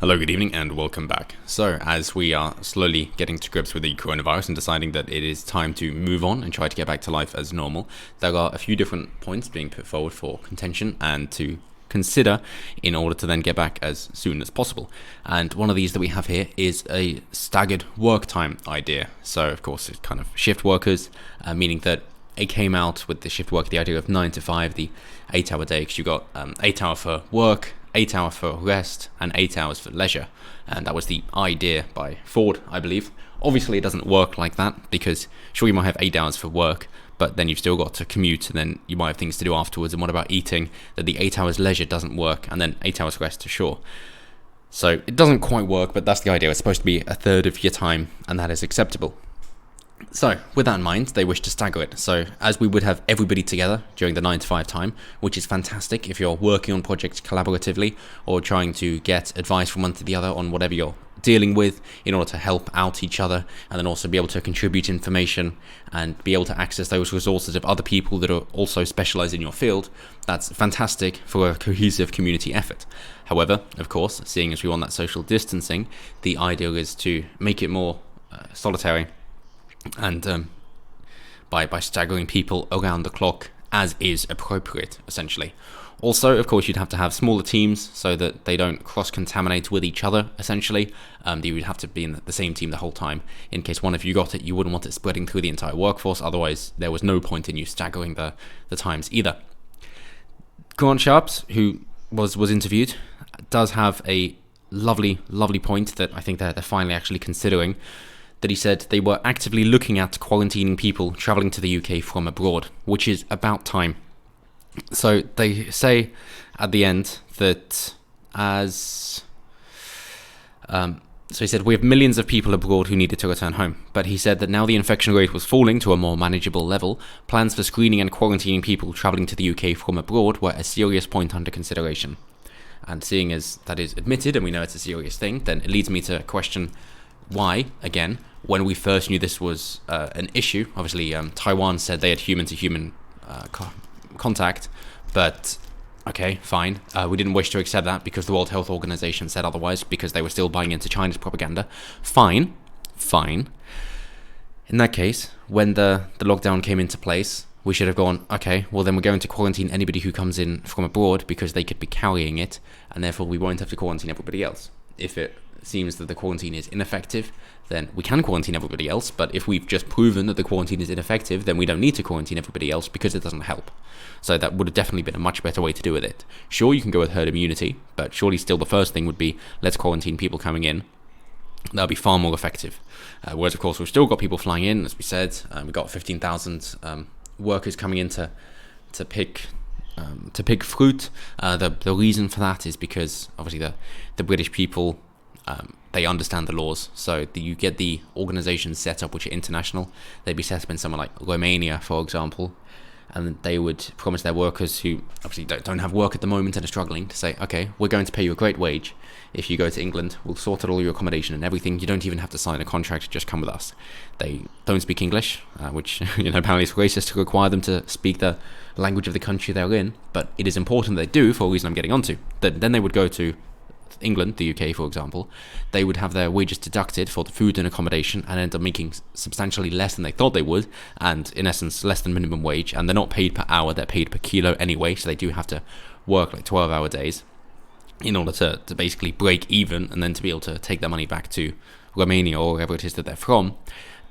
Hello, good evening, and welcome back. So, as we are slowly getting to grips with the coronavirus and deciding that it is time to move on and try to get back to life as normal, there are a few different points being put forward for contention and to consider in order to then get back as soon as possible. And one of these that we have here is a staggered work time idea. So, of course, it's kind of shift workers, meaning that it came out with the shift work, the idea of 9 to 5, the 8-hour day, because you got 8 hour for work, 8 hour for rest, and 8 hours for leisure. And that was the idea by Ford, I believe. Obviously, it doesn't work like that, because sure, you might have 8 hours for work, but then you've still got to commute, and then you might have things to do afterwards. And what about eating? That the 8 hours leisure doesn't work, and then 8 hours rest to shore. So it doesn't quite work, but that's the idea. It's supposed to be a third of your time, and that is acceptable. So, with that in mind, they wish to stagger it. So, as we would have everybody together during the 9 to 5 time, which is fantastic if you're working on projects collaboratively or trying to get advice from one to the other on whatever you're dealing with in order to help out each other, and then also be able to contribute information and be able to access those resources of other people that are also specialized in your field. That's fantastic for a cohesive community effort. However, of course, seeing as we want that social distancing, the idea is to make it more solitary and by staggering people around the clock as is appropriate, essentially. Also, of course, you'd have to have smaller teams so that they don't cross-contaminate with each other, essentially. You would have to be in the same team the whole time. In case one of you got it, you wouldn't want it spreading through the entire workforce, otherwise there was no point in you staggering the times either. Grant Sharps, who was interviewed, does have a lovely point that I think they're finally actually considering, that he said they were actively looking at quarantining people travelling to the UK from abroad, which is about time. So they say at the end that so he said, we have millions of people abroad who needed to return home. But he said that now the infection rate was falling to a more manageable level, plans for screening and quarantining people travelling to the UK from abroad were a serious point under consideration. And seeing as that is admitted and we know it's a serious thing, then it leads me to question why, again, when we first knew this was an issue. Obviously, Taiwan said they had human-to-human contact, but okay, fine. We didn't wish to accept that because the World Health Organization said otherwise, because they were still buying into China's propaganda. Fine. In that case, when the lockdown came into place, we should have gone, okay, well then we're going to quarantine anybody who comes in from abroad because they could be carrying it, and therefore we won't have to quarantine everybody else. If it seems that the quarantine is ineffective, then we can quarantine everybody else. But if we've just proven that the quarantine is ineffective, then we don't need to quarantine everybody else because it doesn't help. So that would have definitely been a much better way to do with it. Sure, you can go with herd immunity, but surely still the first thing would be, let's quarantine people coming in. That would be far more effective. Whereas, of course, we've still got people flying in, as we said. We've got 15,000 workers coming in to pick fruit. The reason for that is because obviously the British people, they understand the laws, so you get the organizations set up which are international. They'd be set up in somewhere like Romania, for example, and they would promise their workers who obviously don't have work at the moment and are struggling to say, okay, we're going to pay you a great wage if you go to England. We'll sort out all your accommodation and everything. You don't even have to sign a contract, just come with us. They don't speak English, which apparently is racist to require them to speak the language of the country they're in, but it is important they do for a reason I'm getting onto. Then they would go to England, the UK, for example. They would have their wages deducted for the food and accommodation and end up making substantially less than they thought they would, and in essence less than minimum wage. And they're not paid per hour, they're paid per kilo anyway, so they do have to work like 12-hour days in order to basically break even, and then to be able to take their money back to Romania or wherever it is that they're from.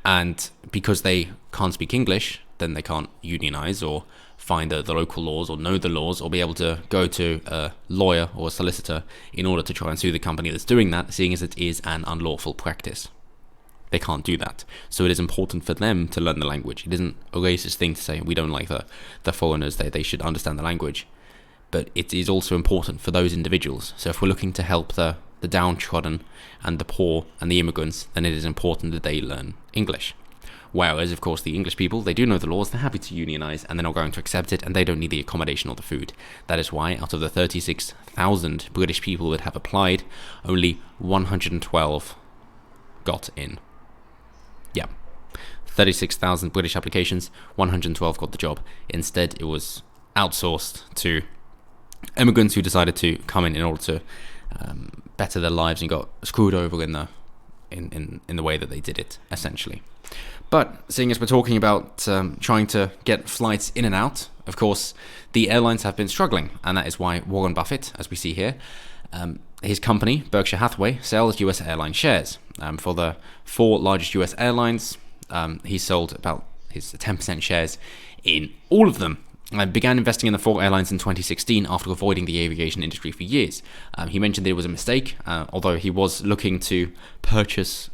And because they can't speak English, then they can't unionize or find the local laws or know the laws or be able to go to a lawyer or a solicitor in order to try and sue the company that's doing that, seeing as it is an unlawful practice. They can't do that. So it is important for them to learn the language. It isn't a racist thing to say we don't like the foreigners, they should understand the language. But it is also important for those individuals. So if we're looking to help the downtrodden and the poor and the immigrants, then it is important that they learn English. Whereas, of course, the English people, they do know the laws, they're happy to unionize, and they're not going to accept it, and they don't need the accommodation or the food. That is why, out of the 36,000 British people that have applied, only 112 got in. Yeah. 36,000 British applications, 112 got the job. Instead, it was outsourced to immigrants who decided to come in order to better their lives and got screwed over in the way that they did it, essentially. But seeing as we're talking about trying to get flights in and out, of course, the airlines have been struggling, and that is why Warren Buffett, as we see here, his company, Berkshire Hathaway, sells US airline shares. For the 4 largest US airlines, he sold about his 10% shares in all of them. Began investing in the 4 airlines in 2016 after avoiding the aviation industry for years. He mentioned that it was a mistake, although he was looking to purchase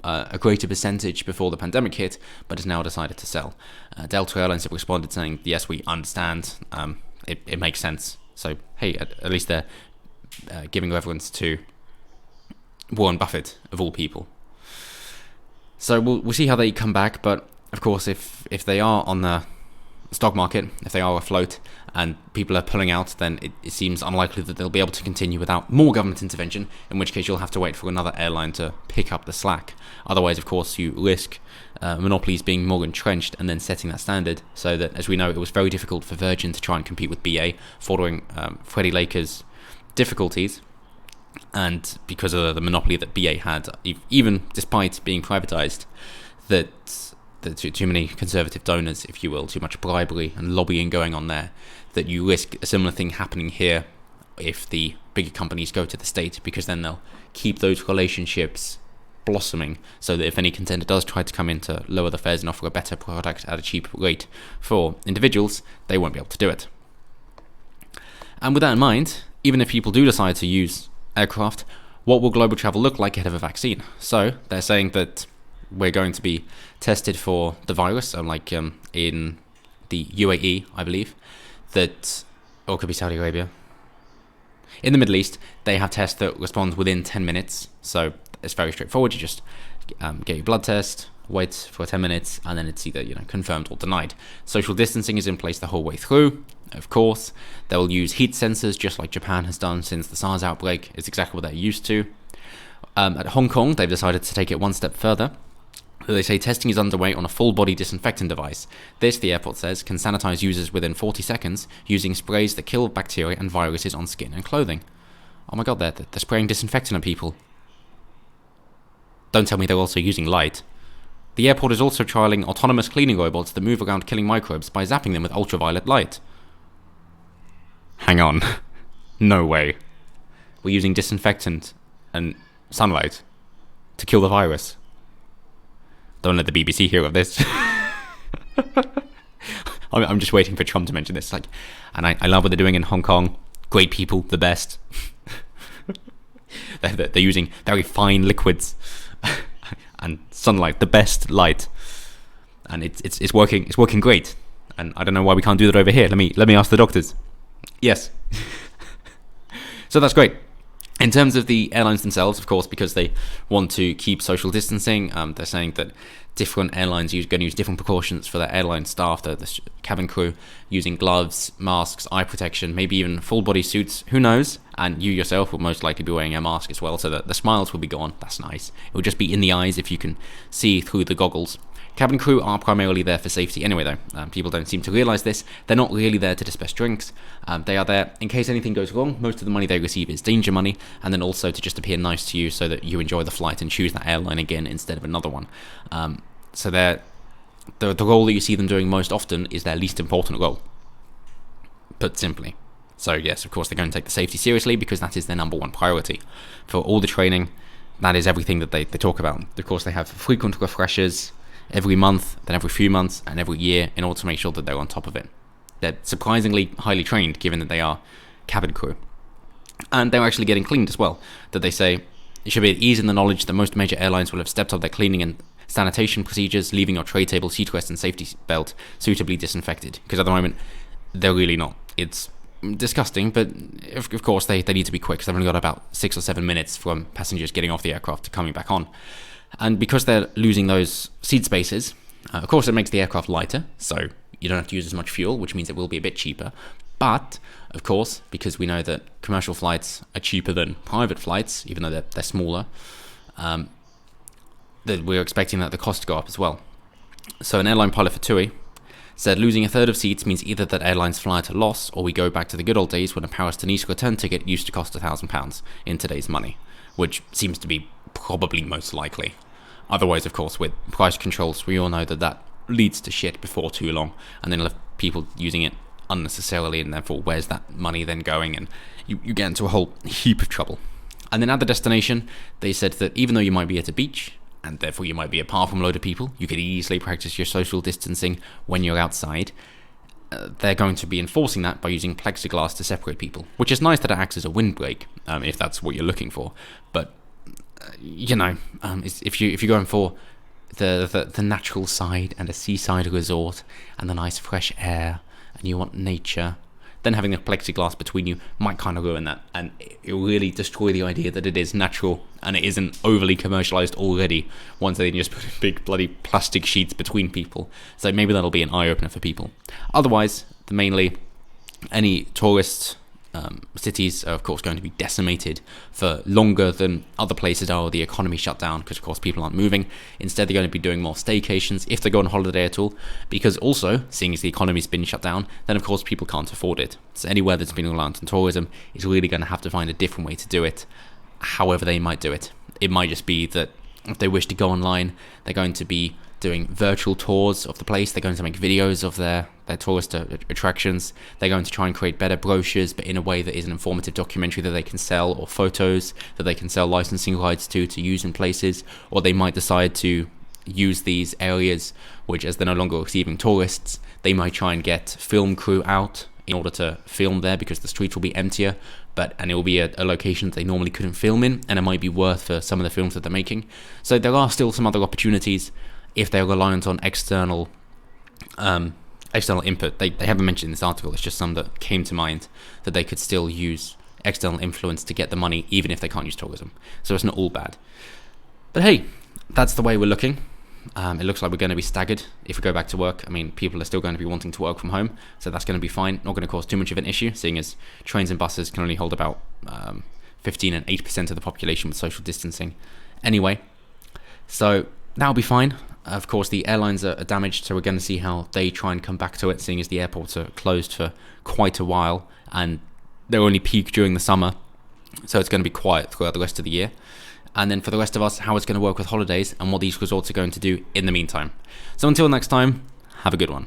a greater percentage before the pandemic hit, but has now decided to sell. Delta Airlines have responded saying, yes, we understand, it makes sense. So, hey, at least they're giving reverence to Warren Buffett, of all people. So we'll see how they come back, but of course, if they are on the stock market, if they are afloat and people are pulling out, then it seems unlikely that they'll be able to continue without more government intervention, in which case you'll have to wait for another airline to pick up the slack. Otherwise, of course, you risk monopolies being more entrenched and then setting that standard, so that, as we know, it was very difficult for Virgin to try and compete with BA following Freddie Laker's difficulties, and because of the monopoly that BA had, even despite being privatized, that too many conservative donors, if you will, too much bribery and lobbying going on there, that you risk a similar thing happening here if the bigger companies go to the state, because then they'll keep those relationships blossoming, so that if any contender does try to come in to lower the fares and offer a better product at a cheap rate for individuals, they won't be able to do it. And with that in mind, even if people do decide to use aircraft, what will global travel look like ahead of a vaccine? So they're saying that we're going to be tested for the virus, unlike in the UAE, I believe, or it could be Saudi Arabia. In the Middle East, they have tests that respond within 10 minutes, so it's very straightforward. You just get your blood test, wait for 10 minutes, and then it's either confirmed or denied. Social distancing is in place the whole way through. Of course, they'll use heat sensors, just like Japan has done since the SARS outbreak. It's exactly what they're used to. At Hong Kong, they've decided to take it one step further. They say testing is underway on a full-body disinfectant device. This, the airport says, can sanitize users within 40 seconds using sprays that kill bacteria and viruses on skin and clothing. Oh my god, they're spraying disinfectant at people. Don't tell me they're also using light. The airport is also trialling autonomous cleaning robots that move around killing microbes by zapping them with ultraviolet light. Hang on. No way. We're using disinfectant and sunlight to kill the virus. Don't let the BBC hear of this. I'm just waiting for Trump to mention this. And I love what they're doing in Hong Kong. Great people, the best. they're using very fine liquids and sunlight, the best light, and it's working. It's working great. And I don't know why we can't do that over here. Let me ask the doctors. Yes. So that's great. In terms of the airlines themselves, of course, because they want to keep social distancing, they're saying that different airlines are going to use different precautions for their airline staff, the cabin crew, using gloves, masks, eye protection, maybe even full body suits, who knows? And you yourself will most likely be wearing a mask as well, so that the smiles will be gone. That's nice. It will just be in the eyes if you can see through the goggles. Cabin crew are primarily there for safety anyway, though. People don't seem to realise this. They're not really there to dispense drinks. They are there in case anything goes wrong. Most of the money they receive is danger money, and then also to just appear nice to you so that you enjoy the flight and choose that airline again instead of another one. So the role that you see them doing most often is their least important role, put simply. So yes, of course, they're going to take the safety seriously because that is their number one priority. For all the training, that is everything that they talk about. Of course, they have frequent refreshers every month, then every few months, and every year in order to make sure that they're on top of it. They're surprisingly highly trained, given that they are cabin crew. And they're actually getting cleaned as well, that they say it should be at ease in the knowledge that most major airlines will have stepped up their cleaning and sanitation procedures, leaving your tray table, seat rest, and safety belt suitably disinfected. Because at the moment, they're really not. It's disgusting, but of course they need to be quick, because they've only got about 6 or 7 minutes from passengers getting off the aircraft to coming back on. And because they're losing those seat spaces, of course it makes the aircraft lighter, so you don't have to use as much fuel, which means it will be a bit cheaper. But, of course, because we know that commercial flights are cheaper than private flights, even though they're smaller, that we're expecting that the cost to go up as well. So an airline pilot for TUI said losing a third of seats means either that airlines fly at a loss, or we go back to the good old days when a Paris to Nice return ticket used to cost £1,000 in today's money. which seems to be probably most likely. Otherwise, of course, with price controls, we all know that leads to shit before too long, and then people using it unnecessarily, and therefore where's that money then going, and you get into a whole heap of trouble. And then at the destination, they said that even though you might be at a beach, and therefore you might be apart from a load of people, you could easily practice your social distancing when you're outside. They're going to be enforcing that by using plexiglass to separate people, which is nice that it acts as a windbreak, if that's what you're looking for. But if you're going for the natural side and a seaside resort and the nice fresh air, and you want nature, then having a plexiglass between you might kind of ruin that, and it'll really destroy the idea that it is natural and it isn't overly commercialized already once they just put big bloody plastic sheets between people. So maybe that'll be an eye-opener for people. Otherwise, mainly any tourist cities are of course going to be decimated for longer than other places are, the economy shut down, because of course people aren't moving. Instead, they're going to be doing more staycations if they go on holiday at all, because also, seeing as the economy's been shut down, then of course people can't afford it. So anywhere that's been reliant on tourism is really going to have to find a different way to do it, however they might do it. It might just be that if they wish to go online, they're going to be doing virtual tours of the place. They're going to make videos of their tourist attractions. They're going to try and create better brochures, but in a way that is an informative documentary that they can sell, or photos that they can sell licensing rights to use in places. Or they might decide to use these areas, which, as they're no longer receiving tourists, they might try and get film crew out in order to film there, because the streets will be emptier, and it will be a location that they normally couldn't film in, and it might be worth for some of the films that they're making. So there are still some other opportunities if they're reliant on external input. They haven't mentioned in this article, it's just some that came to mind, that they could still use external influence to get the money, even if they can't use tourism. So it's not all bad. But hey, that's the way we're looking. It looks like we're going to be staggered if we go back to work. I mean, people are still going to be wanting to work from home, so that's going to be fine. Not going to cause too much of an issue, seeing as trains and buses can only hold about 15 and 8% of the population with social distancing anyway. So that'll be fine. Of course, the airlines are damaged, so we're going to see how they try and come back to it, seeing as the airports are closed for quite a while, and they're only peak during the summer, so it's going to be quiet throughout the rest of the year. And then for the rest of us, how it's going to work with holidays and what these resorts are going to do in the meantime. So until next time, have a good one.